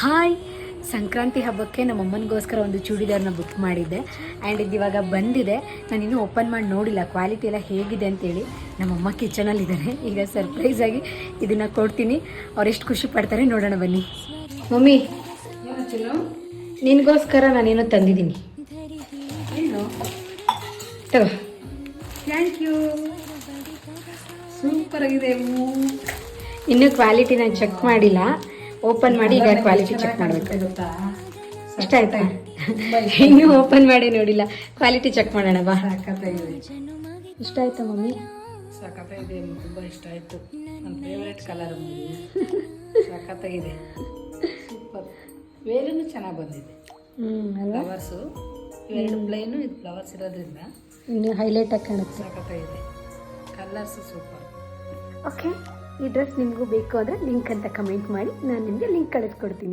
Hi, Sankranti ಹಬ್ಬಕ್ಕೆ ನಮ್ಮ ಅಮ್ಮನಿಗೋಸ್ಕರ ಒಂದು ಚೂಡಿದಾರ್ನ ಬುಕ್ ಮಾಡಿದ್ದೆ ಆ್ಯಂಡ್ ಇದು ಇವಾಗ ಬಂದಿದೆ. ನಾನು ಇನ್ನೂ ಓಪನ್ ಮಾಡಿ ನೋಡಿಲ್ಲ ಕ್ವಾಲಿಟಿ ಎಲ್ಲ ಹೇಗಿದೆ ಅಂತೇಳಿ. ನಮ್ಮಮ್ಮ ಕಿಚನಲ್ಲಿದ್ದಾರೆ. ಈಗ ಸರ್ಪ್ರೈಸಾಗಿ ಇದನ್ನು ಕೊಡ್ತೀನಿ. ಅವ್ರು ಎಷ್ಟು ಖುಷಿ ಪಡ್ತಾರೆ ನೋಡೋಣ ಬನ್ನಿ. ಮಮ್ಮಿ, ನಿನಗೋಸ್ಕರ ನಾನೇನೋ ತಂದಿದ್ದೀನಿ. ಏನು? ತಗೋ. Thank you. ಸೂಪರ್ ಆಗಿದೆ. ಇನ್ನೂ ಕ್ವಾಲಿಟಿ ನಾನು ಚೆಕ್ ಮಾಡಿಲ್ಲ. ಓಪನ್ ಮಾಡಿ ಈಗ ಕ್ವಾಲಿಟಿ ಚೆಕ್ ಮಾಡಬೇಕು. ಗೊತ್ತಾ? ಇಷ್ಟ ಆಯ್ತಾ? ಇನ್ನೂ ಓಪನ್ ಮಾಡಿ ನೋಡಿಲ್ಲ. ಕ್ವಾಲಿಟಿ ಚೆಕ್ ಮಾಡೋಣ ಬಾ. ಸಖತ್ತಾಗಿದೆ. ಇಷ್ಟ ಆಯ್ತಾ ಮಮ್ಮಿ? ಸಖತ್ತಾಗಿದೆ. ತುಂಬ ಇಷ್ಟ ಆಯಿತು. ನನ್ನ ಫೇವ್ರೆಟ್ ಕಲರ್. ಸಖತ್ತಾಗಿದೆ. ಸೂಪರ್. ವೇಲೂ ಚೆನ್ನಾಗಿ ಬಂದಿದೆ. ಫ್ಲವರ್ಸು ಇವೆರಡು ಪ್ಲೈನು, ಇದು ಫ್ಲವರ್ಸ್ ಇರೋದ್ರಿಂದ ಇನ್ನು ಹೈಲೈಟ್ ಆಗಿ ಕಾಣುತ್ತೆ. ಸಖತ್ತಾಗಿದೆ. Colours super. ಓಕೆ, ಈ ಡ್ರೆಸ್ ನಿಮಗೂ ಬೇಕು ಅಂದರೆ ಲಿಂಕ್ ಅಂತ ಕಮೆಂಟ್ ಮಾಡಿ, ನಾನು ನಿಮಗೆ ಲಿಂಕ್ ಕಳಿಸ್ಕೊಡ್ತೀನಿ.